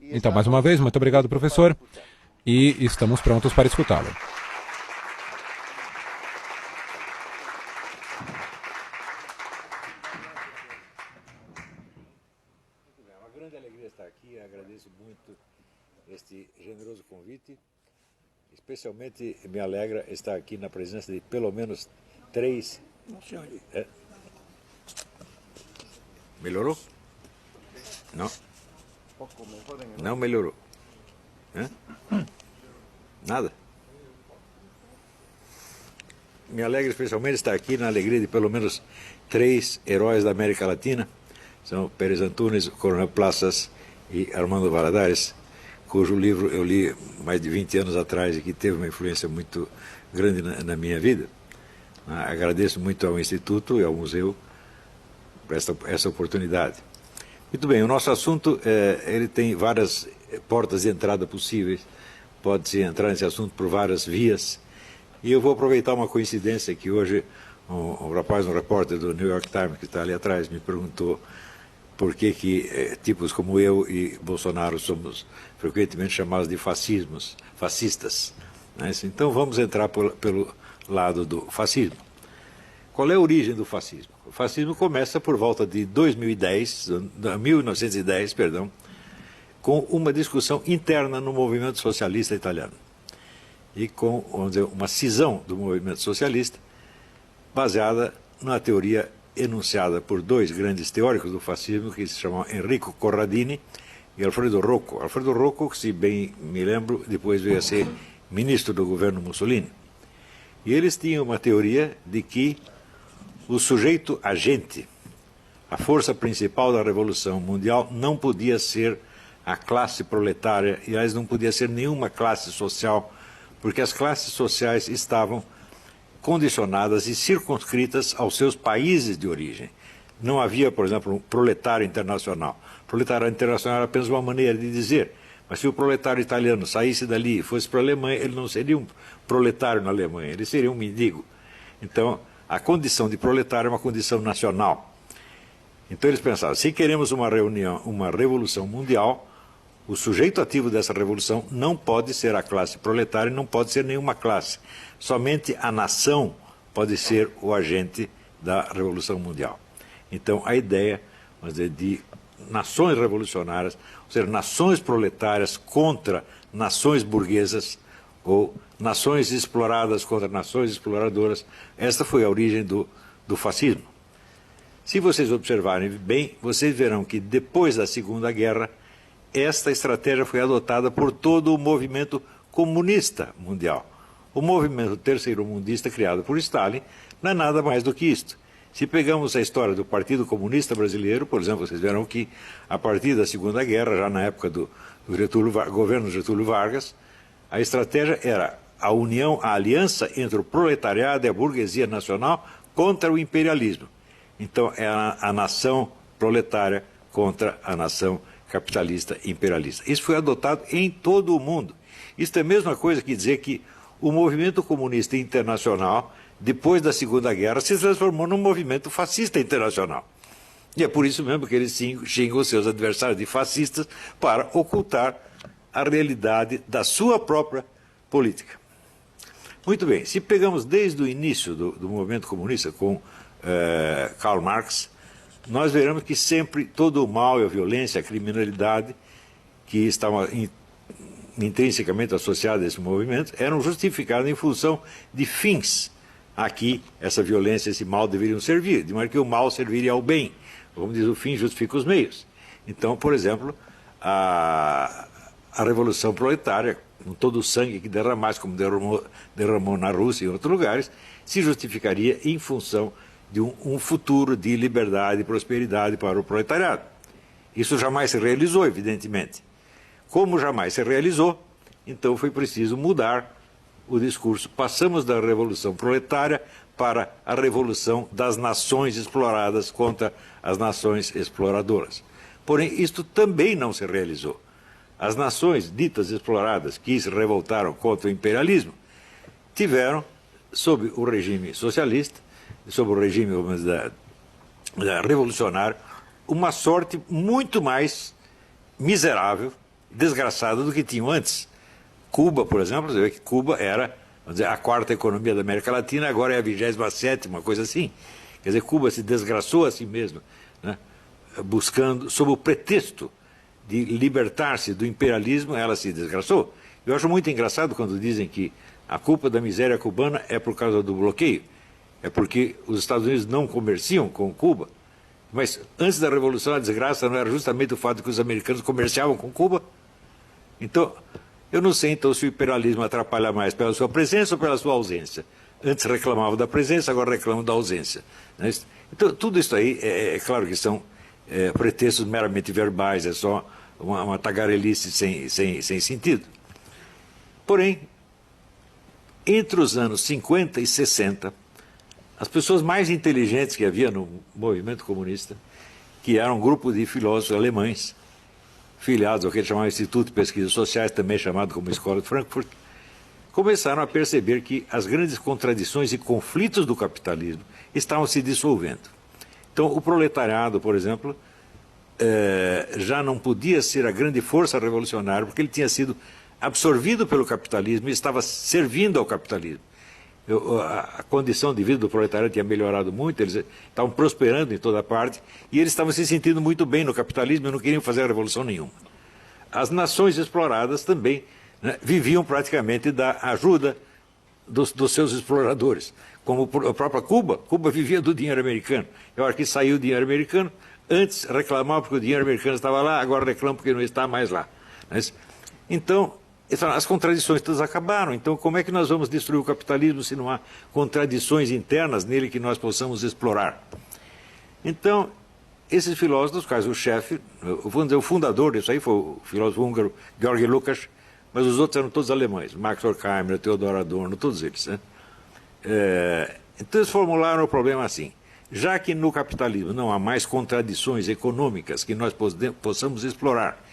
Então, mais uma vez, muito obrigado, professor, e estamos prontos para escutá-lo. É uma grande alegria estar aqui, agradeço muito este generoso convite. Especialmente me alegra estar aqui na presença de pelo menos 3... Melhorou? Não. Não melhorou. Nada. Me alegra especialmente estar aqui na alegria de pelo menos 3 heróis da América Latina. São Pérez Antunes, Coronel Plazas e Armando Valladares, cujo livro eu li mais de 20 anos atrás e que teve uma influência muito grande na minha vida. Agradeço muito ao Instituto e ao Museu por essa oportunidade. Muito bem, o nosso assunto ele tem várias portas de entrada possíveis, pode-se entrar nesse assunto por várias vias, e eu vou aproveitar uma coincidência que hoje um rapaz, um repórter do New York Times, que está ali atrás, me perguntou por que tipos como eu e Bolsonaro somos frequentemente chamados de fascistas. Né? Então vamos entrar pelo lado do fascismo. Qual é a origem do fascismo? O fascismo começa por volta de 1910, com uma discussão interna no movimento socialista italiano. E com, vamos dizer, uma cisão do movimento socialista baseada na teoria enunciada por 2 grandes teóricos do fascismo, que se chamam Enrico Corradini e Alfredo Rocco. Alfredo Rocco, que, se bem me lembro, depois veio a ser ministro do governo Mussolini. E eles tinham uma teoria de que o sujeito agente, a força principal da Revolução Mundial, não podia ser a classe proletária, e aliás não podia ser nenhuma classe social, porque as classes sociais estavam condicionadas e circunscritas aos seus países de origem. Não havia, por exemplo, um proletário internacional. Proletário internacional era apenas uma maneira de dizer, mas se o proletário italiano saísse dali e fosse para a Alemanha, ele não seria um proletário na Alemanha, ele seria um mendigo. Então, a condição de proletário é uma condição nacional. Então eles pensavam, se queremos uma revolução mundial, o sujeito ativo dessa revolução não pode ser a classe proletária, não pode ser nenhuma classe. Somente a nação pode ser o agente da revolução mundial. Então a ideia, vamos dizer, de nações revolucionárias, ou seja, nações proletárias contra nações burguesas, ou nações exploradas contra nações exploradoras, esta foi a origem do fascismo. Se vocês observarem bem, vocês verão que depois da Segunda Guerra, esta estratégia foi adotada por todo o movimento comunista mundial. O movimento terceiro-mundista criado por Stalin não é nada mais do que isto. Se pegamos a história do Partido Comunista Brasileiro, por exemplo, vocês verão que a partir da Segunda Guerra, já na época do governo Getúlio Vargas, a estratégia era a união, a aliança entre o proletariado e a burguesia nacional contra o imperialismo. Então é a nação proletária contra a nação capitalista imperialista. Isso foi adotado em todo o mundo. Isso é a mesma coisa que dizer que o movimento comunista internacional, depois da Segunda Guerra, se transformou num movimento fascista internacional. E é por isso mesmo que eles xingam os seus adversários de fascistas para ocultar a realidade da sua própria política. Muito bem, se pegamos desde o início do movimento comunista com Karl Marx, nós veremos que sempre todo o mal, a violência, a criminalidade que estavam intrinsecamente associados a esse movimento eram justificados em função de fins a que essa violência, esse mal deveriam servir, de maneira que o mal serviria ao bem. Como diz, o fim justifica os meios. Então, por exemplo, a Revolução Proletária, com todo o sangue que derramasse, como derramou na Rússia e em outros lugares, se justificaria em função de um futuro de liberdade e prosperidade para o proletariado. Isso jamais se realizou, evidentemente. Como jamais se realizou, então foi preciso mudar o discurso. Passamos da revolução proletária para a revolução das nações exploradas contra as nações exploradoras. Porém, isto também não se realizou. As nações ditas exploradas que se revoltaram contra o imperialismo tiveram, sob o regime socialista, sob o regime revolucionário, uma sorte muito mais miserável desgraçada do que tinham antes. Cuba, por exemplo, você vê que Cuba era, vamos dizer, a quarta economia da América Latina, agora é a 27ª, uma coisa assim. Quer dizer, Cuba se desgraçou a si mesma, né? Buscando, sob o pretexto de libertar-se do imperialismo, ela se desgraçou. Eu acho muito engraçado quando dizem que a culpa da miséria cubana é por causa do bloqueio. É porque os Estados Unidos não comerciam com Cuba. Mas antes da Revolução, a desgraça não era justamente o fato de que os americanos comerciavam com Cuba? Então, eu não sei então se o imperialismo atrapalha mais pela sua presença ou pela sua ausência. Antes reclamavam da presença, agora reclamam da ausência. Então, tudo isso aí, é claro que são pretextos meramente verbais, é só uma tagarelice sem sentido. Porém, entre os anos 50 e 60, as pessoas mais inteligentes que havia no movimento comunista, que era um grupo de filósofos alemães, filiados ao que eles chamavam Instituto de Pesquisas Sociais, também chamado como Escola de Frankfurt, começaram a perceber que as grandes contradições e conflitos do capitalismo estavam se dissolvendo. Então, o proletariado, por exemplo, já não podia ser a grande força revolucionária, porque ele tinha sido absorvido pelo capitalismo e estava servindo ao capitalismo. A condição de vida do proletariado tinha melhorado muito, eles estavam prosperando em toda parte, e eles estavam se sentindo muito bem no capitalismo e não queriam fazer revolução nenhuma. As nações exploradas também, né, viviam praticamente da ajuda dos seus exploradores, como a própria Cuba. Cuba vivia do dinheiro americano. Eu acho que saiu o dinheiro americano, antes reclamava porque o dinheiro americano estava lá, agora reclama porque não está mais lá. Então, as contradições todas acabaram. Então, como é que nós vamos destruir o capitalismo se não há contradições internas nele que nós possamos explorar? Então, esses filósofos, quais o chefe, vamos dizer, o fundador disso aí foi o filósofo húngaro Georg Lukács, mas os outros eram todos alemães, Max Horkheimer, Theodor Adorno, todos eles. Né? Então, eles formularam o problema assim: já que no capitalismo não há mais contradições econômicas que nós possamos explorar,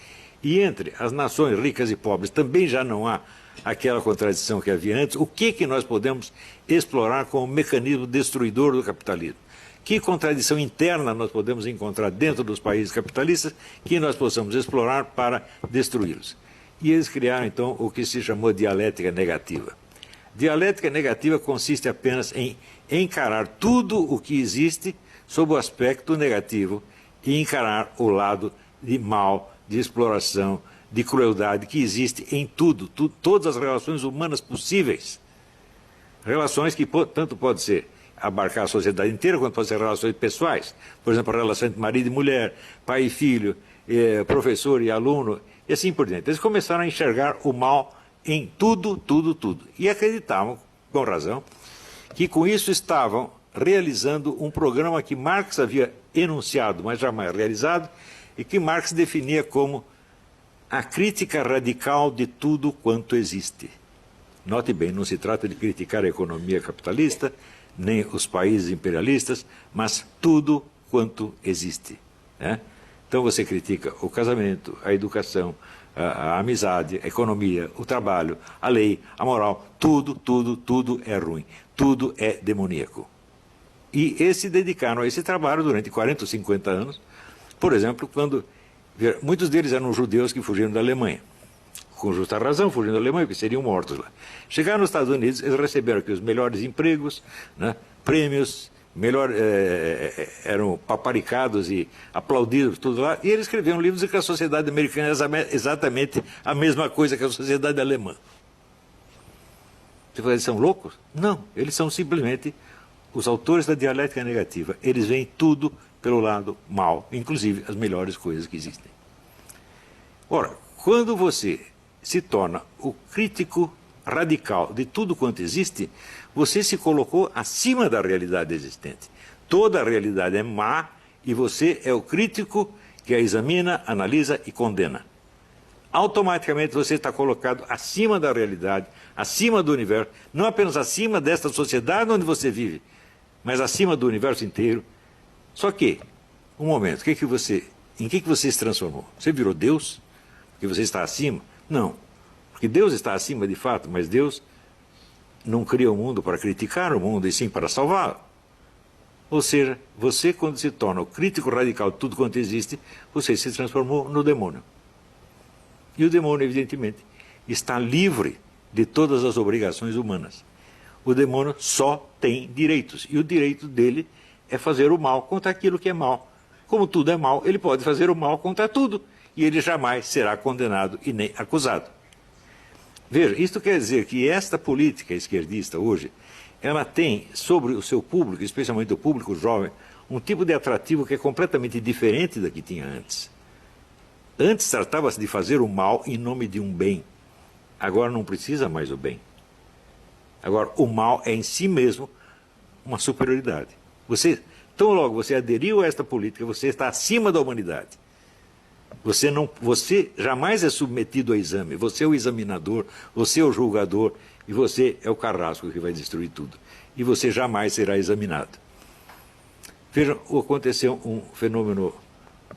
e entre as nações ricas e pobres também já não há aquela contradição que havia antes, o que nós podemos explorar como mecanismo destruidor do capitalismo? Que contradição interna nós podemos encontrar dentro dos países capitalistas que nós possamos explorar para destruí-los? E eles criaram, então, o que se chamou dialética negativa. Dialética negativa consiste apenas em encarar tudo o que existe sob o aspecto negativo e encarar o lado de mal, de exploração, de crueldade que existe em tudo, todas as relações humanas possíveis. Relações que tanto pode ser abarcar a sociedade inteira, quanto pode ser relações pessoais. Por exemplo, a relação entre marido e mulher, pai e filho, professor e aluno, e assim por diante. Eles começaram a enxergar o mal em tudo. E acreditavam, com razão, que com isso estavam realizando um programa que Marx havia enunciado, mas jamais realizado, e que Marx definia como a crítica radical de tudo quanto existe. Note bem, não se trata de criticar a economia capitalista, nem os países imperialistas, mas tudo quanto existe. Né? Então você critica o casamento, a educação, a amizade, a economia, o trabalho, a lei, a moral, tudo é ruim, tudo é demoníaco. E eles se dedicaram a esse trabalho durante 40 ou 50 anos. Por exemplo, quando muitos deles eram judeus que fugiram da Alemanha, com justa razão, fugindo da Alemanha, porque seriam mortos lá. Chegaram nos Estados Unidos, eles receberam aqui os melhores empregos, né, prêmios, eram paparicados e aplaudidos, tudo lá, e eles escreveram livros de que a sociedade americana é exatamente a mesma coisa que a sociedade alemã. Você fala, eles são loucos? Não, eles são simplesmente os autores da dialética negativa. Eles veem tudo pelo lado mal, inclusive as melhores coisas que existem. Ora, quando você se torna o crítico radical de tudo quanto existe, você se colocou acima da realidade existente. Toda a realidade é má e você é o crítico que a examina, analisa e condena. Automaticamente você está colocado acima da realidade, acima do universo, não apenas acima desta sociedade onde você vive, mas acima do universo inteiro. Só que, um momento, em que você se transformou? Você virou Deus? Porque você está acima? Não. Porque Deus está acima de fato, mas Deus não cria o mundo para criticar o mundo, e sim para salvá-lo. Ou seja, você, quando se torna o crítico radical de tudo quanto existe, você se transformou no demônio. E o demônio, evidentemente, está livre de todas as obrigações humanas. O demônio só tem direitos, e o direito dele é fazer o mal contra aquilo que é mal. Como tudo é mal, ele pode fazer o mal contra tudo, e ele jamais será condenado e nem acusado. Veja, isto quer dizer que esta política esquerdista hoje, ela tem sobre o seu público, especialmente o público jovem, um tipo de atrativo que é completamente diferente da que tinha antes. Antes tratava-se de fazer o mal em nome de um bem. Agora não precisa mais do bem. Agora, o mal é em si mesmo uma superioridade. Tão logo você aderiu a esta política, você está acima da humanidade. Você jamais é submetido a exame. Você é o examinador, você é o julgador e você é o carrasco que vai destruir tudo. E você jamais será examinado. Vejam, aconteceu um fenômeno,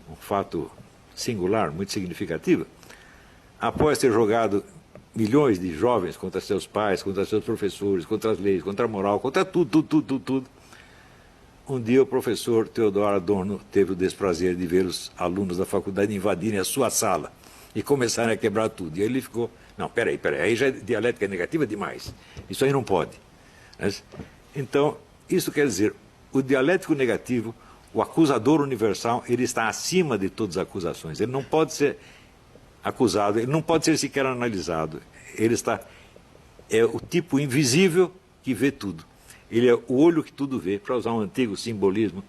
um fato singular, muito significativo. Após ter jogado milhões de jovens contra seus pais, contra seus professores, contra as leis, contra a moral, contra tudo. Um dia o professor Theodor Adorno teve o desprazer de ver os alunos da faculdade invadirem a sua sala e começarem a quebrar tudo. E aí ele ficou, não, peraí, aí já é dialética negativa demais. Isso aí não pode. Então, isso quer dizer, o dialético negativo, o acusador universal, ele está acima de todas as acusações. Ele não pode ser acusado, ele não pode ser sequer analisado. É o tipo invisível que vê tudo. Ele é o olho que tudo vê, para usar um antigo simbolismo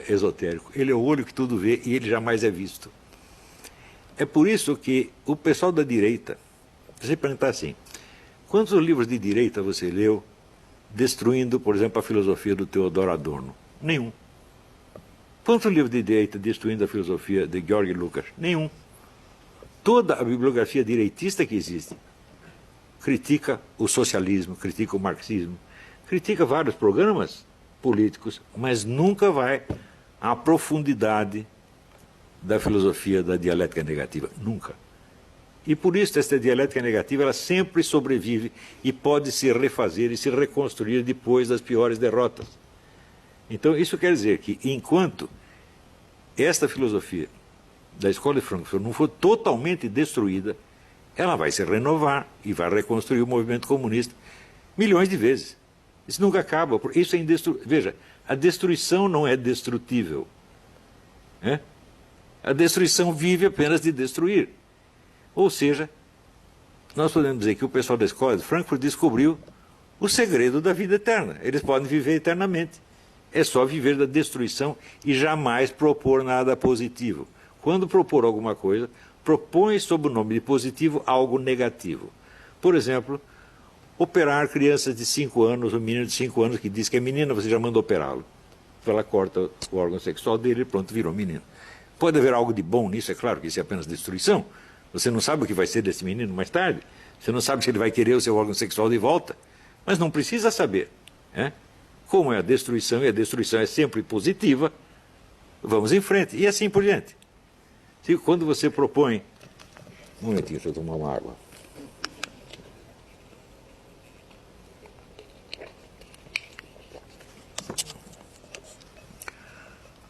esotérico. Ele é o olho que tudo vê e ele jamais é visto. É por isso que o pessoal da direita, você perguntar assim, quantos livros de direita você leu destruindo, por exemplo, a filosofia do Theodor Adorno? Nenhum. Quantos livros de direita destruindo a filosofia de Georg Lukács? Nenhum. Toda a bibliografia direitista que existe critica o socialismo, critica o marxismo, critica vários programas políticos, mas nunca vai à profundidade da filosofia da dialética negativa. Nunca. E por isso esta dialética negativa ela sempre sobrevive e pode se refazer e se reconstruir depois das piores derrotas. Então isso quer dizer que enquanto esta filosofia da Escola de Frankfurt não for totalmente destruída, ela vai se renovar e vai reconstruir o movimento comunista milhões de vezes. Isso nunca acaba, porque isso é indestrutível. Veja, a destruição não é destrutível. A destruição vive apenas de destruir. Ou seja, nós podemos dizer que o pessoal da Escola de Frankfurt descobriu o segredo da vida eterna. Eles podem viver eternamente. É só viver da destruição e jamais propor nada positivo. Quando propor alguma coisa, propõe sob o nome de positivo algo negativo. Por exemplo, operar crianças de 5 anos, um menino de 5 anos que diz que é menina, você já manda operá-lo. Ela corta o órgão sexual dele e pronto, virou menino. Pode haver algo de bom nisso, é claro que isso é apenas destruição. Você não sabe o que vai ser desse menino mais tarde. Você não sabe se ele vai querer o seu órgão sexual de volta. Mas não precisa saber. Como é a destruição, e a destruição é sempre positiva, vamos em frente. E assim por diante. Quando você propõe... Um momentinho, deixa eu tomar uma água.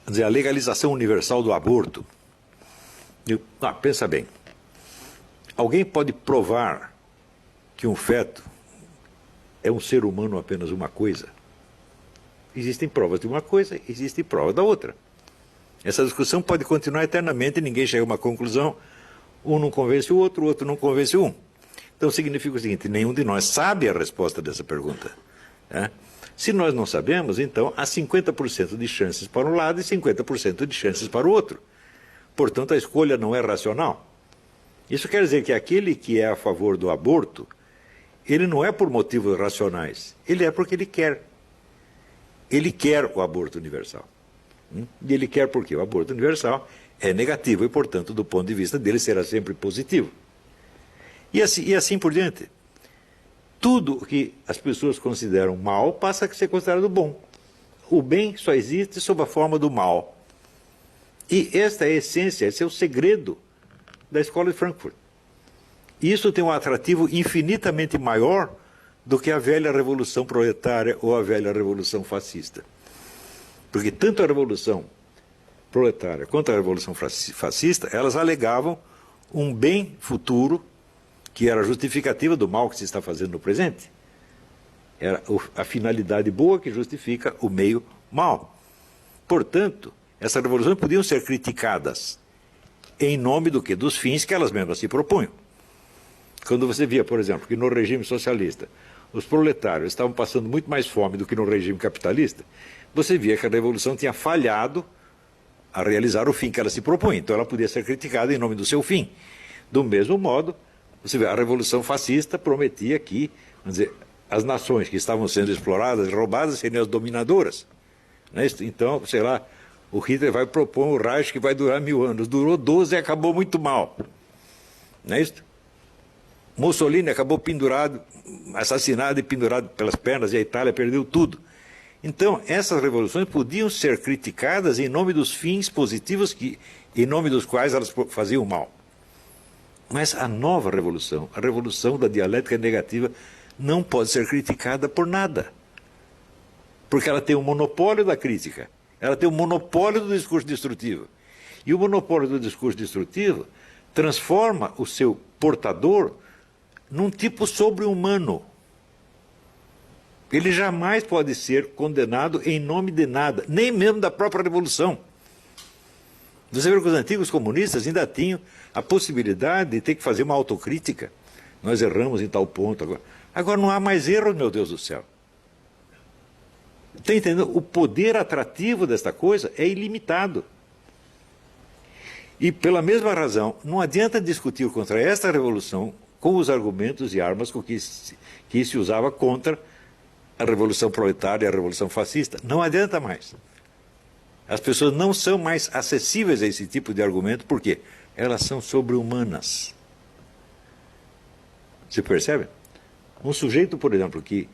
Quer dizer, a legalização universal do aborto. Pensa bem. Alguém pode provar que um feto é um ser humano apenas uma coisa? Existem provas de uma coisa, existem provas da outra. Essa discussão pode continuar eternamente e ninguém chega a uma conclusão. Um não convence o outro não convence um. Então significa o seguinte, nenhum de nós sabe a resposta dessa pergunta. Se nós não sabemos, então há 50% de chances para um lado e 50% de chances para o outro. Portanto, a escolha não é racional. Isso quer dizer que aquele que é a favor do aborto, ele não é por motivos racionais, ele é porque ele quer. Ele quer o aborto universal. E ele quer porque o aborto universal é negativo e, portanto, do ponto de vista dele, será sempre positivo. E assim por diante. Tudo que as pessoas consideram mal passa a ser considerado bom. O bem só existe sob a forma do mal. E esta é a essência, esse é o segredo da Escola de Frankfurt. E isso tem um atrativo infinitamente maior do que a velha revolução proletária ou a velha revolução fascista. Porque tanto a revolução proletária quanto a revolução fascista, elas alegavam um bem futuro que era justificativa do mal que se está fazendo no presente. Era a finalidade boa que justifica o meio mal. Portanto, essas revoluções podiam ser criticadas em nome do quê? Dos fins que elas mesmas se propunham. Quando você via, por exemplo, que no regime socialista os proletários estavam passando muito mais fome do que no regime capitalista, você via que a revolução tinha falhado a realizar o fim que ela se propunha. Então ela podia ser criticada em nome do seu fim. Do mesmo modo, você vê, a revolução fascista prometia que, vamos dizer, as nações que estavam sendo exploradas, roubadas, seriam as dominadoras. Não é isso? Então, sei lá, o Hitler vai propor um Reich que vai durar 1000 anos. Durou 12 e acabou muito mal. Não é isso? Mussolini acabou pendurado, assassinado e pendurado pelas pernas, e a Itália perdeu tudo. Então, essas revoluções podiam ser criticadas em nome dos fins positivos em nome dos quais elas faziam mal. Mas a nova revolução, a revolução da dialética negativa, não pode ser criticada por nada. Porque ela tem o monopólio da crítica, ela tem o monopólio do discurso destrutivo. E o monopólio do discurso destrutivo transforma o seu portador num tipo sobre-humano. Ele jamais pode ser condenado em nome de nada, nem mesmo da própria revolução. Você vê que os antigos comunistas ainda tinham a possibilidade de ter que fazer uma autocrítica. Nós erramos em tal ponto agora. Agora não há mais erros, meu Deus do céu. Está entendendo? O poder atrativo desta coisa é ilimitado. E pela mesma razão, não adianta discutir contra esta revolução com os argumentos e armas com que se usava contra a revolução proletária e a revolução fascista. Não adianta mais. As pessoas não são mais acessíveis a esse tipo de argumento, por quê? Elas são sobre-humanas. Você percebe? Um sujeito, por exemplo, que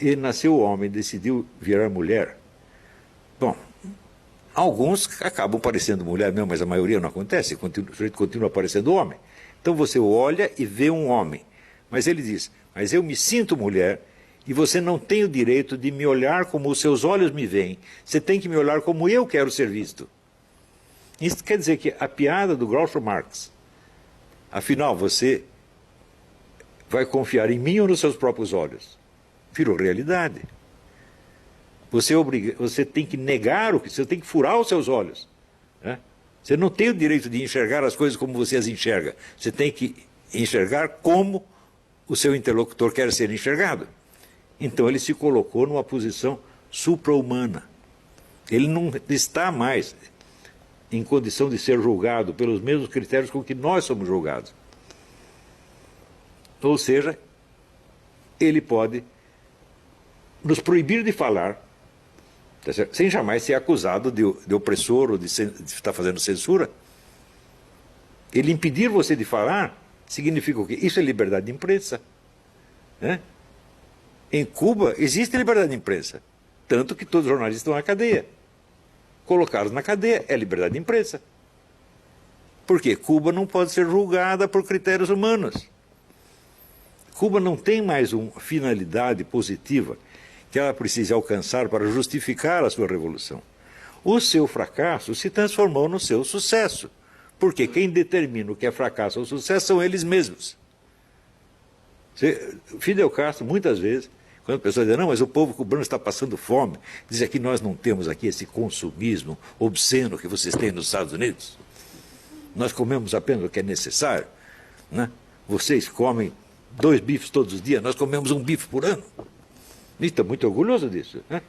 ele nasceu homem e decidiu virar mulher. Bom, alguns acabam parecendo mulher mesmo, mas a maioria não acontece, o sujeito continua parecendo homem. Então você olha e vê um homem. Mas ele diz, mas eu me sinto mulher e você não tem o direito de me olhar como os seus olhos me veem. Você tem que me olhar como eu quero ser visto. Isso quer dizer que a piada do Groucho Marx, afinal, você vai confiar em mim ou nos seus próprios olhos? Virou realidade. Você tem que negar o que, você tem que furar os seus olhos. Né? Você não tem o direito de enxergar as coisas como você as enxerga. Você tem que enxergar como o seu interlocutor quer ser enxergado. Então ele se colocou numa posição supra-humana. Ele não está mais em condição de ser julgado pelos mesmos critérios com que nós somos julgados. Ou seja, ele pode nos proibir de falar, tá certo? Sem jamais ser acusado de opressor ou de estar fazendo censura. Ele impedir você de falar significa o quê? Isso é liberdade de imprensa. Né? Em Cuba existe liberdade de imprensa, tanto que todos os jornalistas estão na cadeia. Colocá-los na cadeia é liberdade de imprensa. Por quê? Cuba não pode ser julgada por critérios humanos. Cuba não tem mais uma finalidade positiva que ela precise alcançar para justificar a sua revolução. O seu fracasso se transformou no seu sucesso, porque quem determina o que é fracasso ou sucesso são eles mesmos. Fidel Castro, muitas vezes, quando a pessoa diz, não, mas o povo cubano está passando fome, diz que nós não temos aqui esse consumismo obsceno que vocês têm nos Estados Unidos. Nós comemos apenas o que é necessário. Né? Vocês comem 2 bifes todos os dias, nós comemos 1 bife por ano. E está muito orgulhoso disso. Né?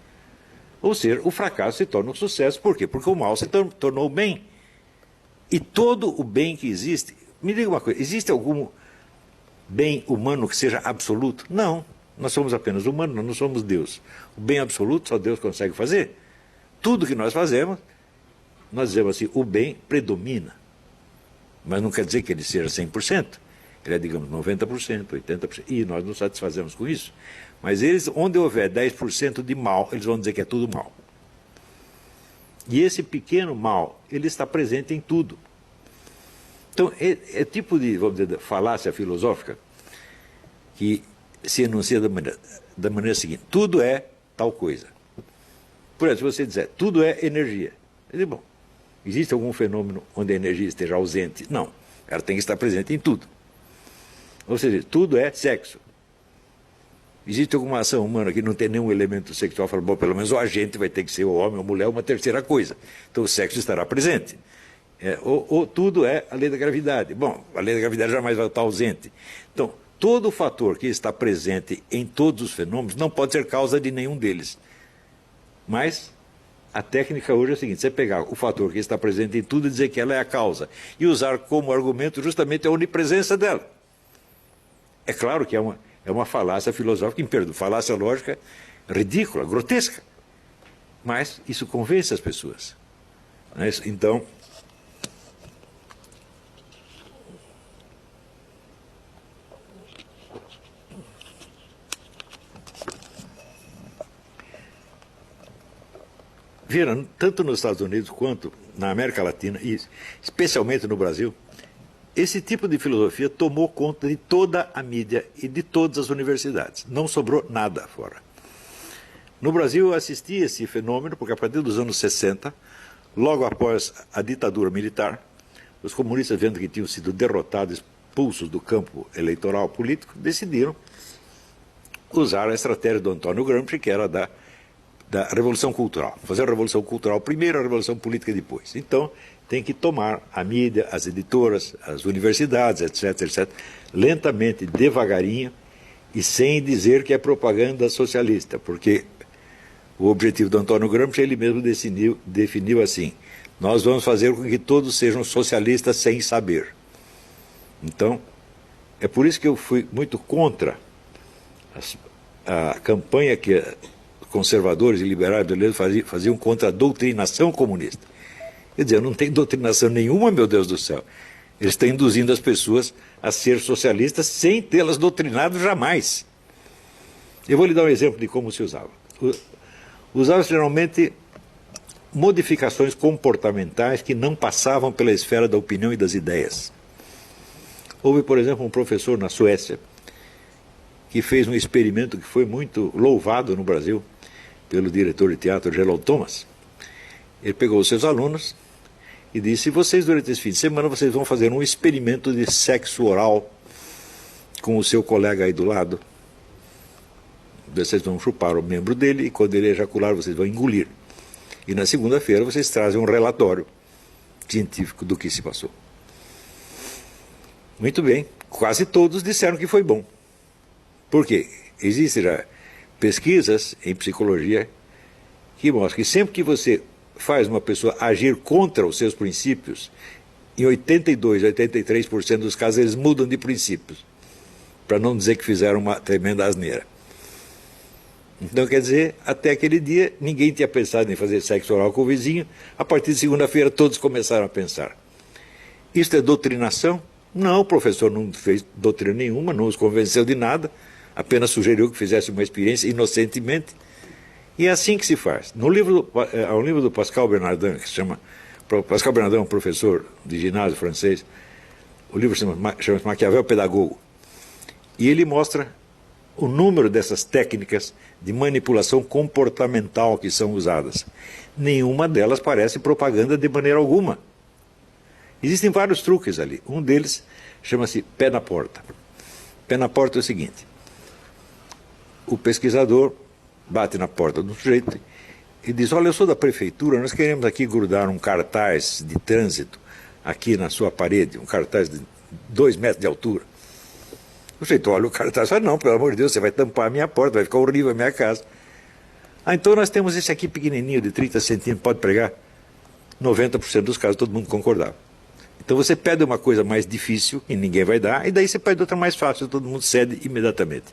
Ou seja, o fracasso se torna um sucesso. Por quê? Porque o mal se tornou o bem. E todo o bem que existe... Me diga uma coisa, existe algum bem humano que seja absoluto? Não. Nós somos apenas humanos, nós não somos Deus. O bem absoluto só Deus consegue fazer. Tudo que nós fazemos, nós dizemos assim, o bem predomina. Mas não quer dizer que ele seja 100%. Ele é, digamos, 90%, 80%. E nós nos satisfazemos com isso. Mas eles, onde houver 10% de mal, eles vão dizer que é tudo mal. E esse pequeno mal, ele está presente em tudo. Então, é tipo de, vamos dizer, falácia filosófica que se enuncia da maneira seguinte: tudo é tal coisa. Por exemplo, se você disser, tudo é energia. Eu digo, bom, existe algum fenômeno onde a energia esteja ausente? Não. Ela tem que estar presente em tudo. Ou seja, tudo é sexo. Existe alguma ação humana que não tem nenhum elemento sexual, fala, bom, pelo menos o agente vai ter que ser o homem ou a mulher, uma terceira coisa. Então o sexo estará presente. Ou tudo é a lei da gravidade. Bom, a lei da gravidade jamais vai estar ausente. Então, todo fator que está presente em todos os fenômenos não pode ser causa de nenhum deles. Mas a técnica hoje é a seguinte, você pegar o fator que está presente em tudo e dizer que ela é a causa, e usar como argumento justamente a onipresença dela. É claro que é uma falácia filosófica, falácia lógica ridícula, grotesca. Mas isso convence as pessoas. Então, viram, tanto nos Estados Unidos quanto na América Latina, e especialmente no Brasil, esse tipo de filosofia tomou conta de toda a mídia e de todas as universidades. Não sobrou nada fora. No Brasil eu assisti esse fenômeno, porque a partir dos anos 60, logo após a ditadura militar, os comunistas, vendo que tinham sido derrotados, expulsos do campo eleitoral político, decidiram usar a estratégia do Antônio Gramsci, que era da Revolução Cultural. Fazer a Revolução Cultural primeiro, a Revolução Política depois. Então, tem que tomar a mídia, as editoras, as universidades, etc., etc., lentamente, devagarinho, e sem dizer que é propaganda socialista, porque o objetivo do Antônio Gramsci, ele mesmo definiu assim, nós vamos fazer com que todos sejam socialistas sem saber. Então, é por isso que eu fui muito contra a campanha que conservadores e liberais brasileiros faziam contra a doutrinação comunista. Quer dizer, não tem doutrinação nenhuma, meu Deus do céu. Eles estão induzindo as pessoas a ser socialistas sem tê-las doutrinado jamais. Eu vou lhe dar um exemplo de como se usava. Usava-se geralmente modificações comportamentais que não passavam pela esfera da opinião e das ideias. Houve, por exemplo, um professor na Suécia que fez um experimento que foi muito louvado no Brasil pelo diretor de teatro Gerald Thomas. Ele pegou os seus alunos e disse, vocês durante esse fim de semana vocês vão fazer um experimento de sexo oral com o seu colega aí do lado. Vocês vão chupar o membro dele e quando ele ejacular vocês vão engolir. E na segunda-feira vocês trazem um relatório científico do que se passou. Muito bem, quase todos disseram que foi bom. Por quê? Existem já pesquisas em psicologia que mostram que sempre que você faz uma pessoa agir contra os seus princípios, em 82%, 83% dos casos eles mudam de princípios, para não dizer que fizeram uma tremenda asneira. Então, quer dizer, até aquele dia ninguém tinha pensado em fazer sexo oral com o vizinho, a partir de segunda-feira todos começaram a pensar. Isto é doutrinação? Não, o professor não fez doutrina nenhuma, não os convenceu de nada, apenas sugeriu que fizesse uma experiência inocentemente. E é assim que se faz. Há um livro do Pascal Bernardin, que se chama... Pascal Bernardin é um professor de ginásio francês. O livro chama-se Maquiavel Pedagogo. E ele mostra o número dessas técnicas de manipulação comportamental que são usadas. Nenhuma delas parece propaganda de maneira alguma. Existem vários truques ali. Um deles chama-se pé na porta. Pé na porta é o seguinte. O pesquisador bate na porta do sujeito e diz, olha, eu sou da prefeitura, nós queremos aqui grudar um cartaz de trânsito aqui na sua parede, um cartaz de 2 metros de altura. O sujeito olha o cartaz e fala, não, pelo amor de Deus, você vai tampar a minha porta, vai ficar horrível a minha casa. Ah, então nós temos esse aqui pequenininho, de 30 centímetros, pode pregar? 90% dos casos todo mundo concordava. Então você pede uma coisa mais difícil, e ninguém vai dar, e daí você pede outra mais fácil, todo mundo cede imediatamente.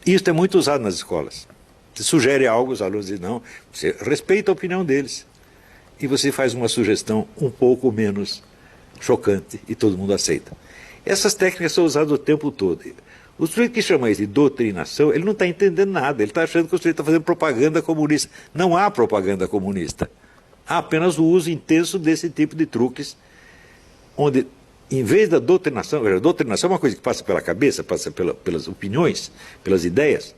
Isso é muito usado nas escolas. Você sugere algo, os alunos dizem não, você respeita a opinião deles. E você faz uma sugestão um pouco menos chocante e todo mundo aceita. Essas técnicas são usadas o tempo todo. O sujeito que chama isso de doutrinação, ele não está entendendo nada, ele está achando que o sujeito está fazendo propaganda comunista. Não há propaganda comunista. Há apenas o uso intenso desse tipo de truques, onde, em vez da doutrinação, a doutrinação é uma coisa que passa pela cabeça, passa pelas opiniões, pelas ideias.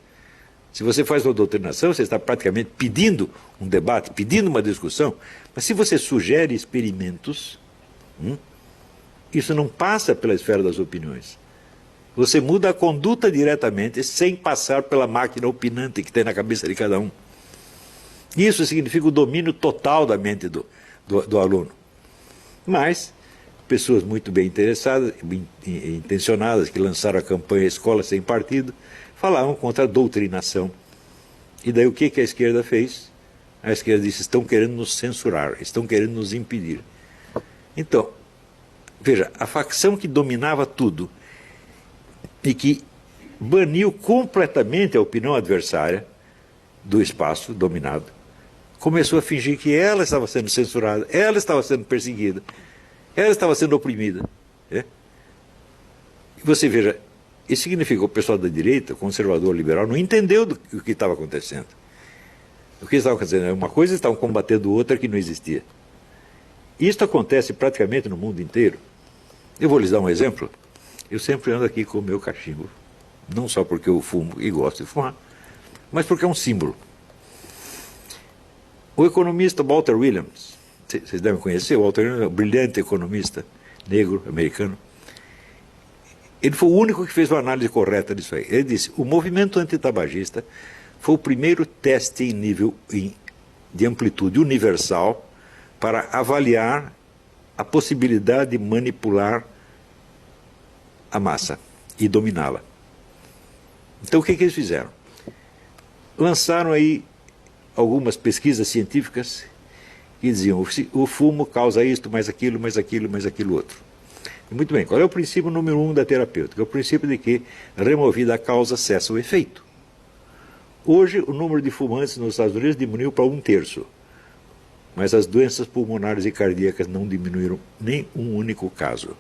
Se você faz uma doutrinação, você está praticamente pedindo um debate, pedindo uma discussão, mas se você sugere experimentos, isso não passa pela esfera das opiniões. Você muda a conduta diretamente, sem passar pela máquina opinante que tem na cabeça de cada um. Isso significa o domínio total da mente do aluno. Mas pessoas muito bem interessadas, bem intencionadas, que lançaram a campanha Escola Sem Partido, falavam contra a doutrinação. E daí o que a esquerda fez? A esquerda disse, estão querendo nos censurar, estão querendo nos impedir. Então, veja, a facção que dominava tudo e que baniu completamente a opinião adversária do espaço dominado, começou a fingir que ela estava sendo censurada, ela estava sendo perseguida, ela estava sendo oprimida. E você veja, isso significa que o pessoal da direita, conservador, liberal, não entendeu o que estava acontecendo. O que estava acontecendo? Uma coisa estavam combatendo outra que não existia. Isso acontece praticamente no mundo inteiro. Eu vou lhes dar um exemplo. Eu sempre ando aqui com o meu cachimbo. Não só porque eu fumo e gosto de fumar, mas porque é um símbolo. O economista Walter Williams, vocês devem conhecer, o Walter Williams é um brilhante economista negro, americano. Ele foi o único que fez uma análise correta disso aí. Ele disse, o movimento antitabagista foi o primeiro teste em nível de amplitude universal para avaliar a possibilidade de manipular a massa e dominá-la. Então o que eles fizeram? Lançaram aí algumas pesquisas científicas que diziam o fumo causa isto, mais aquilo, mais aquilo, mais aquilo outro. E muito bem, qual é o princípio número 1 da terapêutica? É o princípio de que, removida a causa, cessa o efeito. Hoje, o número de fumantes nos Estados Unidos diminuiu para 1/3, mas as doenças pulmonares e cardíacas não diminuíram nem um único caso.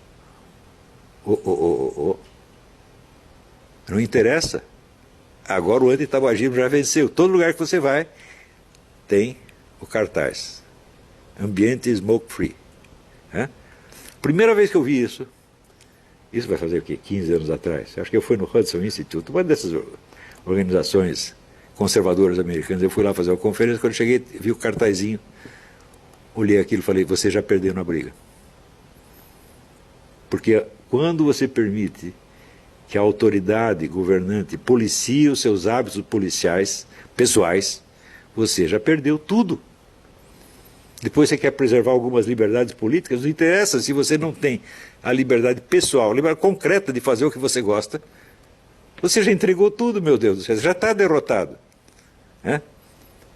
Não interessa. Agora o antitabagismo já venceu. Todo lugar que você vai tem o cartaz. Ambiente smoke free. Primeira vez que eu vi isso vai fazer o quê? 15 anos atrás. Acho que eu fui no Hudson Institute, uma dessas organizações conservadoras americanas. Eu fui lá fazer uma conferência, quando cheguei, vi o cartazinho, olhei aquilo e falei, você já perdeu na briga. Porque quando você permite que a autoridade governante policie os seus hábitos policiais, pessoais, você já perdeu tudo. Depois você quer preservar algumas liberdades políticas, não interessa se você não tem a liberdade pessoal, a liberdade concreta de fazer o que você gosta, você já entregou tudo, meu Deus do céu, já está derrotado.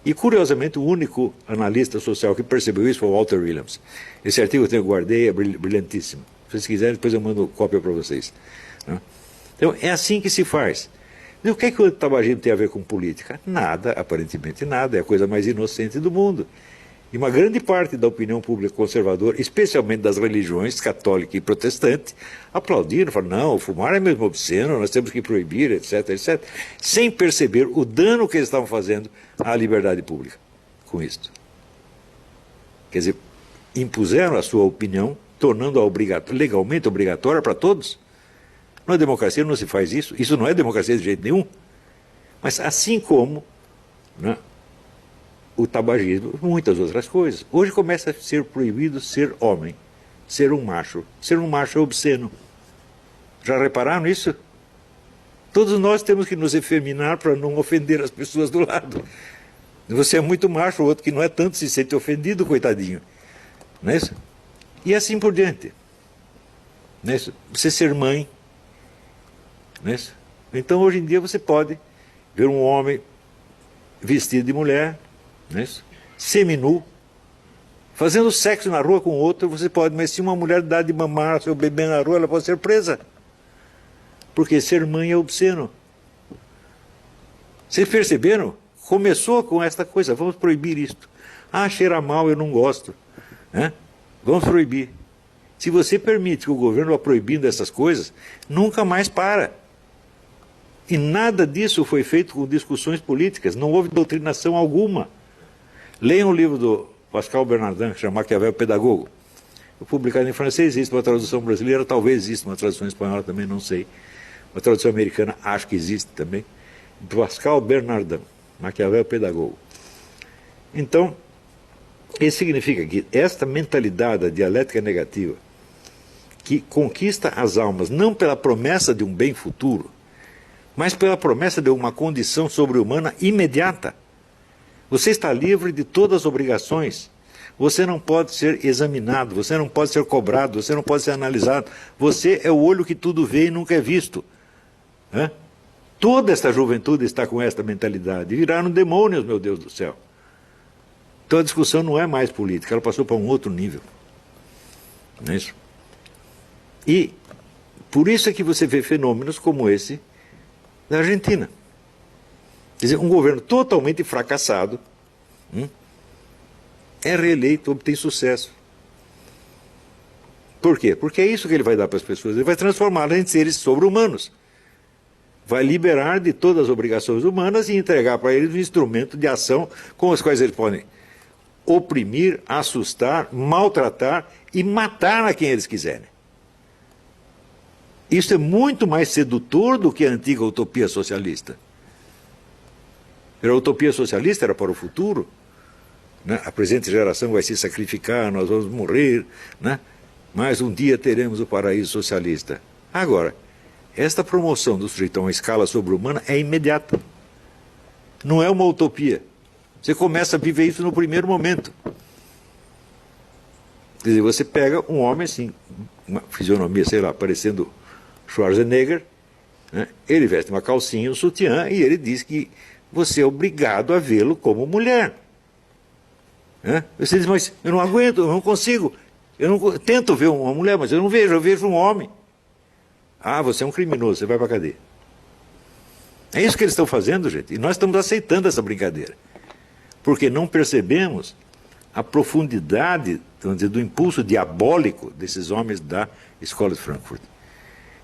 E curiosamente o único analista social que percebeu isso foi o Walter Williams. Esse artigo eu guardei, é brilhantíssimo. Se vocês quiserem, depois eu mando cópia para vocês. Então é assim que se faz. E o que o tabagismo tem a ver com política? Nada, aparentemente nada, é a coisa mais inocente do mundo. E uma grande parte da opinião pública conservadora, especialmente das religiões católica e protestante, aplaudiram, falaram, não, fumar é mesmo obsceno, nós temos que proibir, etc, etc, sem perceber o dano que eles estavam fazendo à liberdade pública com isso. Quer dizer, impuseram a sua opinião, tornando-a legalmente obrigatória para todos. Na democracia não se faz isso, isso não é democracia de jeito nenhum. Mas assim como o tabagismo, muitas outras coisas. Hoje começa a ser proibido ser homem, ser um macho. Ser um macho é obsceno. Já repararam nisso? Todos nós temos que nos efeminar para não ofender as pessoas do lado. Você é muito macho, o outro que não é tanto se sente ofendido, coitadinho. Não é isso? E assim por diante. Não é isso? Você ser mãe. Não é isso? Então hoje em dia você pode ver um homem vestido de mulher, não é isso? Seminu, fazendo sexo na rua com outro, você pode, mas se uma mulher dá de mamar seu bebê na rua, ela pode ser presa. Porque ser mãe é obsceno. Vocês perceberam? Começou com esta coisa, vamos proibir isto. Ah, cheira mal, eu não gosto. Vamos proibir. Se você permite que o governo vá proibindo essas coisas, nunca mais para. E nada disso foi feito com discussões políticas, não houve doutrinação alguma. Leiam o livro do Pascal Bernardin, que chama Maquiavel Pedagogo. Publicado em francês, existe uma tradução brasileira, talvez exista uma tradução espanhola também, não sei. Uma tradução americana, acho que existe também. Pascal Bernardin, Maquiavel Pedagogo. Então, isso significa que esta mentalidade, a dialética negativa, que conquista as almas não pela promessa de um bem futuro, mas pela promessa de uma condição sobre-humana imediata. Você está livre de todas as obrigações. Você não pode ser examinado, você não pode ser cobrado, você não pode ser analisado. Você é o olho que tudo vê e nunca é visto. Hã? Toda esta juventude está com esta mentalidade. Viraram demônios, meu Deus do céu. Então a discussão não é mais política, ela passou para um outro nível. Não é isso? E por isso é que você vê fenômenos como esse na Argentina. Quer dizer, um governo totalmente fracassado é reeleito, obtém sucesso. Por quê? Porque é isso que ele vai dar para as pessoas. Ele vai transformá-las em seres sobre-humanos. Vai liberar de todas as obrigações humanas e entregar para eles um instrumento de ação com os quais eles podem oprimir, assustar, maltratar e matar a quem eles quiserem. Isso é muito mais sedutor do que a antiga utopia socialista. A utopia socialista era para o futuro, né? A presente geração vai se sacrificar, nós vamos morrer, né? Mas um dia teremos o paraíso socialista. Agora, esta promoção do sujeito a uma escala sobre-humana é imediata. Não é uma utopia. Você começa a viver isso no primeiro momento. Quer dizer, você pega um homem assim, uma fisionomia, sei lá, parecendo Schwarzenegger, né? Ele veste uma calcinha, um sutiã, e ele diz que você é obrigado a vê-lo como mulher. Né? Você diz, mas eu não aguento, eu não consigo. Tento ver uma mulher, mas eu vejo um homem. Ah, você é um criminoso, você vai para a cadeia. É isso que eles estão fazendo, gente. E nós estamos aceitando essa brincadeira. Porque não percebemos a profundidade, vamos dizer, do impulso diabólico desses homens da Escola de Frankfurt.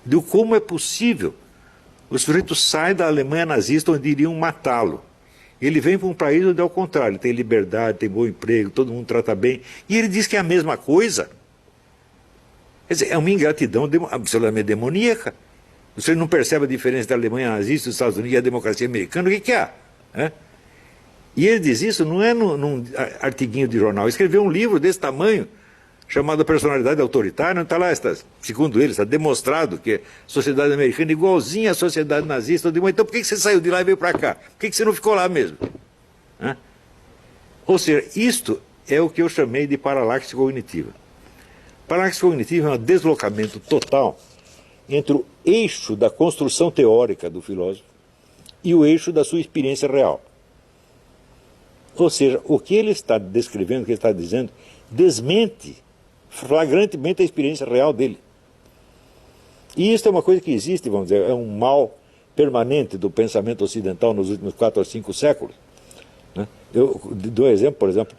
De como é possível o sujeito sai da Alemanha nazista onde iriam matá-lo. Ele vem para um país onde, ao contrário, tem liberdade, tem bom emprego, todo mundo trata bem. E ele diz que é a mesma coisa. Quer dizer, é uma ingratidão absolutamente demoníaca. Você não percebe a diferença da Alemanha nazista, dos Estados Unidos e a democracia americana, o que há? E ele diz isso não é num artiguinho de jornal. Ele escreveu um livro desse tamanho, chamado Personalidade Autoritária, não está lá, segundo ele, está demonstrado que a sociedade americana é igualzinha à sociedade nazista. Então por que você saiu de lá e veio para cá? Por que você não ficou lá mesmo? Ou seja, isto é o que eu chamei de paralaxe cognitiva. Paralaxe cognitiva é um deslocamento total entre o eixo da construção teórica do filósofo e o eixo da sua experiência real. Ou seja, o que ele está descrevendo, o que ele está dizendo, desmente flagrantemente a experiência real dele. E isso é uma coisa que existe, vamos dizer, é um mal permanente do pensamento ocidental nos últimos 4 ou 5 séculos. Né? Eu dou exemplo, por exemplo,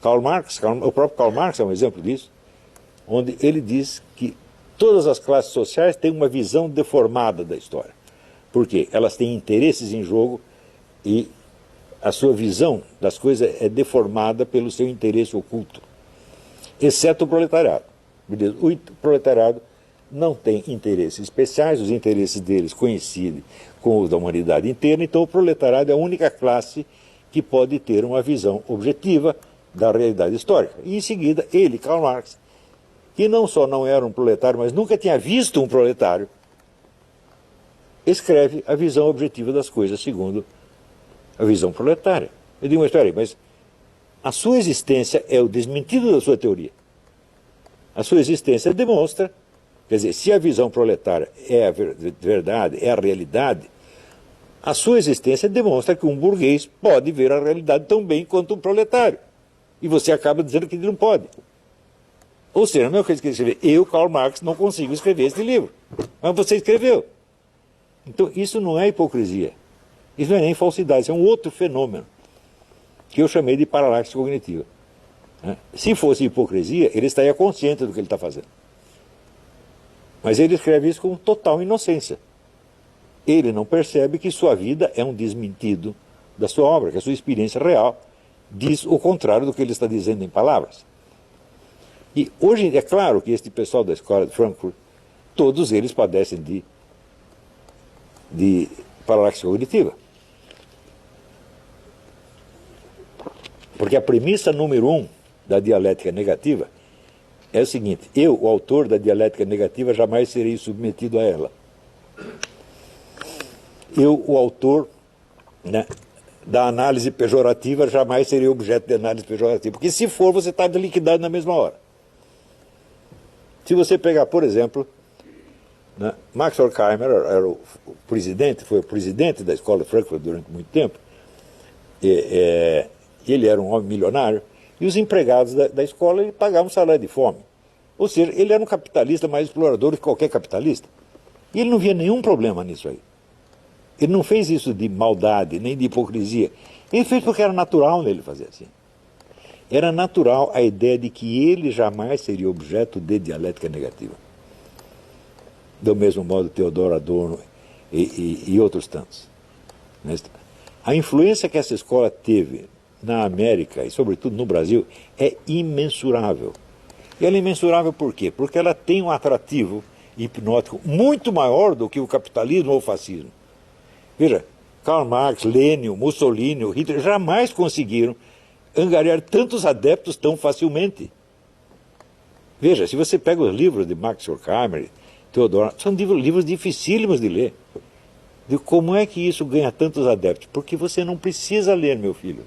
Karl Marx, o próprio Karl Marx é um exemplo disso, onde ele diz que todas as classes sociais têm uma visão deformada da história. Por quê? Elas têm interesses em jogo e a sua visão das coisas é deformada pelo seu interesse oculto. Exceto o proletariado. O proletariado não tem interesses especiais, os interesses deles coincidem com os da humanidade inteira, então o proletariado é a única classe que pode ter uma visão objetiva da realidade histórica. E em seguida, ele, Karl Marx, que não só não era um proletário, mas nunca tinha visto um proletário, escreve a visão objetiva das coisas segundo a visão proletária. Eu digo, mas espera aí, mas a sua existência é o desmentido da sua teoria. A sua existência demonstra, quer dizer, se a visão proletária é a verdade, é a realidade, a sua existência demonstra que um burguês pode ver a realidade tão bem quanto um proletário. E você acaba dizendo que ele não pode. Ou seja, não é o que ele escrever. Eu, Karl Marx, não consigo escrever este livro. Mas você escreveu. Então, isso não é hipocrisia. Isso não é nem falsidade, isso é um outro fenômeno que eu chamei de paralaxe cognitiva. Se fosse hipocrisia, ele estaria consciente do que ele está fazendo. Mas ele escreve isso com total inocência. Ele não percebe que sua vida é um desmentido da sua obra, que a sua experiência real diz o contrário do que ele está dizendo em palavras. E hoje é claro que este pessoal da Escola de Frankfurt, todos eles padecem de paralaxe cognitiva. Porque a premissa número 1 da dialética negativa é o seguinte: eu, o autor da dialética negativa, jamais serei submetido a ela. Eu, o autor, né, da análise pejorativa, jamais serei objeto de análise pejorativa. Porque se for, você está liquidado na mesma hora. Se você pegar, por exemplo, né, Max Horkheimer era o presidente, foi o presidente da escola de Frankfurt durante muito tempo. Ele era um homem milionário, e os empregados da escola ele pagavam salário de fome. Ou seja, ele era um capitalista mais explorador que qualquer capitalista. E ele não via nenhum problema nisso aí. Ele não fez isso de maldade, nem de hipocrisia. Ele fez porque era natural nele fazer assim. Era natural a ideia de que ele jamais seria objeto de dialética negativa. Do mesmo modo, Theodor Adorno e outros tantos. A influência que essa escola teve na América, e sobretudo no Brasil, é imensurável. E ela é imensurável por quê? Porque ela tem um atrativo hipnótico muito maior do que o capitalismo ou o fascismo. Veja, Karl Marx, Lenin, Mussolini, Hitler jamais conseguiram angariar tantos adeptos tão facilmente. Veja, se você pega os livros de Max Horkheimer, Theodor, são livros dificílimos de ler. De como é que isso ganha tantos adeptos? Porque você não precisa ler, meu filho.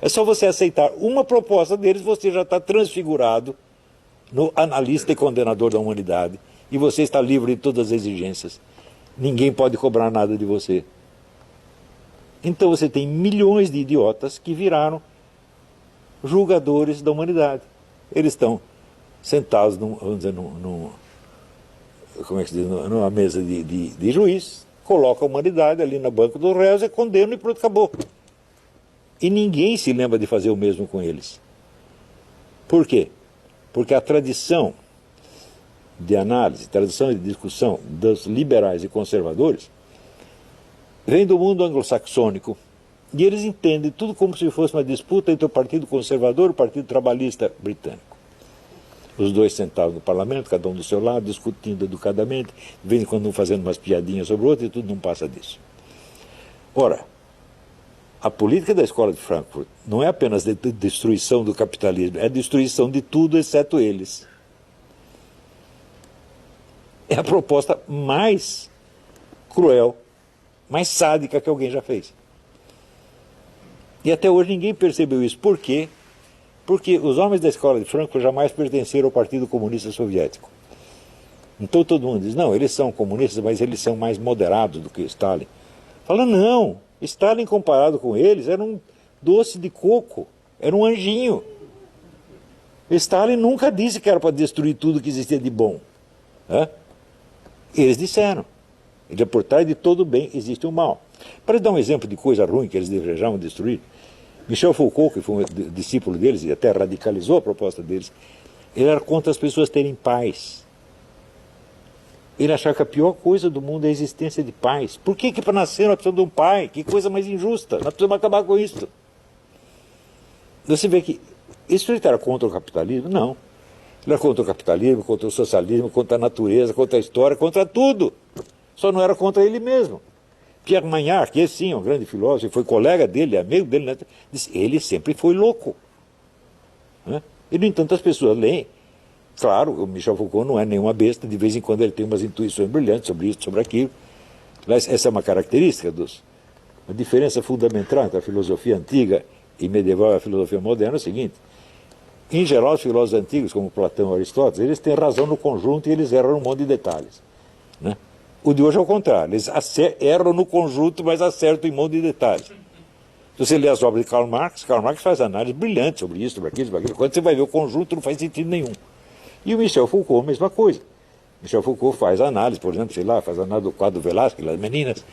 É só você aceitar uma proposta deles, você já está transfigurado no analista e condenador da humanidade. E você está livre de todas as exigências. Ninguém pode cobrar nada de você. Então você tem milhões de idiotas que viraram julgadores da humanidade. Eles estão sentados como é que se diz, numa mesa de juiz, colocam a humanidade ali no banco dos réus e condenam e pronto, acabou. E ninguém se lembra de fazer o mesmo com eles. Por quê? Porque a tradição de análise, tradição de discussão dos liberais e conservadores vem do mundo anglo-saxônico, e eles entendem tudo como se fosse uma disputa entre o Partido Conservador e o Partido Trabalhista britânico. Os dois sentados no parlamento, cada um do seu lado, discutindo educadamente, de vez em quando um fazendo umas piadinhas sobre o outro, e tudo não passa disso. Ora, a política da escola de Frankfurt não é apenas de destruição do capitalismo, é a destruição de tudo exceto eles. É a proposta mais cruel, mais sádica que alguém já fez. E até hoje ninguém percebeu isso. Por quê? Porque os homens da escola de Frankfurt jamais pertenceram ao Partido Comunista Soviético. Então todo mundo diz, não, eles são comunistas, mas eles são mais moderados do que Stalin. Fala, não, Stalin comparado com eles era um doce de coco, era um anjinho. Stalin nunca disse que era para destruir tudo que existia de bom. Eles disseram. Por trás de todo bem existe o mal. Para dar um exemplo de coisa ruim que eles desejavam destruir, Michel Foucault, que foi um discípulo deles e até radicalizou a proposta deles, ele era contra as pessoas terem paz. Ele achava que a pior coisa do mundo é a existência de paz. Por que para nascer nós precisamos de um pai? Que coisa mais injusta. Nós precisamos acabar com isso. Você vê que isso ele era contra o capitalismo? Não. Ele era contra o capitalismo, contra o socialismo, contra a natureza, contra a história, contra tudo. Só não era contra ele mesmo. Pierre Magnard, que sim, é um grande filósofo, foi colega dele, amigo dele, né? Disse, ele sempre foi louco. E, no entanto, as pessoas leem. Claro, o Michel Foucault não é nenhuma besta, de vez em quando ele tem umas intuições brilhantes sobre isso, sobre aquilo. Mas essa é uma característica a diferença fundamental entre a filosofia antiga e medieval e a filosofia moderna é o seguinte. Em geral, os filósofos antigos, como Platão e Aristóteles, eles têm razão no conjunto e eles erram um monte de detalhes. O de hoje é o contrário, eles erram no conjunto, mas acertam em um monte de detalhes. Se você lê as obras de Karl Marx faz análise brilhante sobre isso, sobre aquilo, sobre aquilo. Quando você vai ver o conjunto, não faz sentido nenhum. E o Michel Foucault, a mesma coisa. Michel Foucault faz análise, por exemplo, faz análise do quadro Velázquez, das meninas.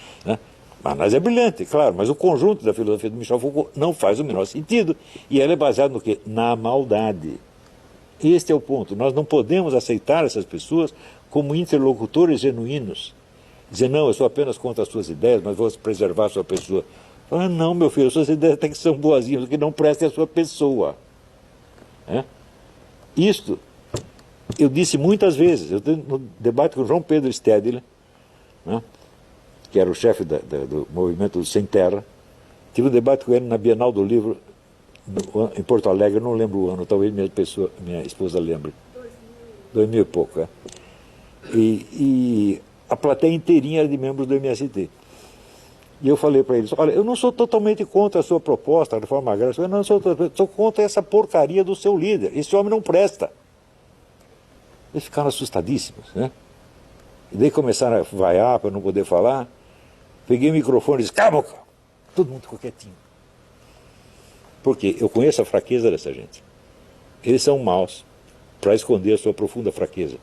A análise é brilhante, claro, mas o conjunto da filosofia do Michel Foucault não faz o menor sentido. E ela é baseada no quê? Na maldade. Este é o ponto. Nós não podemos aceitar essas pessoas como interlocutores genuínos. Dizer, não, eu sou apenas contra as suas ideias, mas vou preservar a sua pessoa. Fala, não, meu filho, as suas ideias até que são boazinhas, que não prestem a sua pessoa. Isto, eu disse muitas vezes, no debate com o João Pedro Stedler, que era o chefe do movimento Sem Terra, tive um debate com ele na Bienal do Livro em Porto Alegre, eu não lembro o ano, talvez minha esposa lembre. 2000 e pouco, é. E a plateia inteirinha era de membros do MST. E eu falei para eles, olha, eu não sou totalmente contra a sua proposta, a reforma agrária, eu não sou contra essa porcaria do seu líder, esse homem não presta. Eles ficaram assustadíssimos, né? E daí começaram a vaiar para não poder falar. Peguei o microfone e disse, cala a boca! Todo mundo ficou quietinho. Porque eu conheço a fraqueza dessa gente. Eles são maus para esconder a sua profunda fraqueza.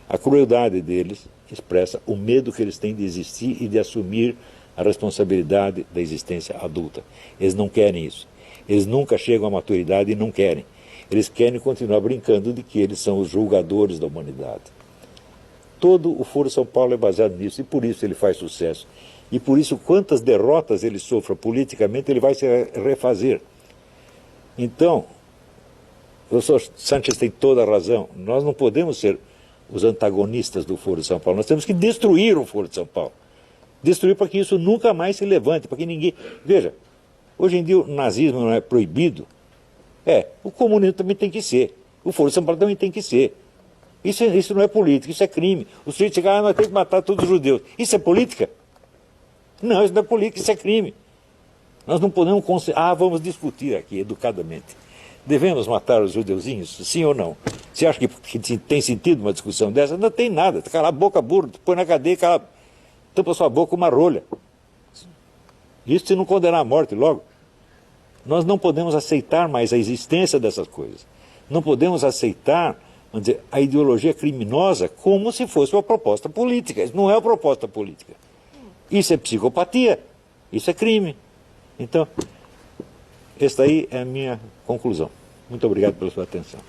A crueldade deles expressa o medo que eles têm de existir e de assumir a responsabilidade da existência adulta. Eles não querem isso. Eles nunca chegam à maturidade e não querem. Eles querem continuar brincando de que eles são os julgadores da humanidade. Todo o Foro São Paulo é baseado nisso, e por isso ele faz sucesso. E por isso, quantas derrotas ele sofra politicamente, ele vai se refazer. Então, o professor Sanchez tem toda a razão. Nós não podemos ser os antagonistas do Foro de São Paulo. Nós temos que destruir o Foro de São Paulo. Destruir para que isso nunca mais se levante, para que ninguém... Veja, hoje em dia o nazismo não é proibido. O comunismo também tem que ser. O Foro de São Paulo também tem que ser. Isso não é política, isso é crime. O sujeito chega, nós temos que matar todos os judeus. Isso é política? Não, isso não é política, isso é crime. Nós não podemos... vamos discutir aqui educadamente. Devemos matar os judeuzinhos, sim ou não? Você acha que tem sentido uma discussão dessa? Não tem nada. Cala a boca, burro, põe na cadeia, tampa sua boca com uma rolha. Isso se não condenar à morte logo. Nós não podemos aceitar mais a existência dessas coisas. Não podemos aceitar, vamos dizer, a ideologia criminosa como se fosse uma proposta política. Isso não é uma proposta política. Isso é psicopatia. Isso é crime. Então, esta aí é a minha conclusão. Muito obrigado pela sua atenção.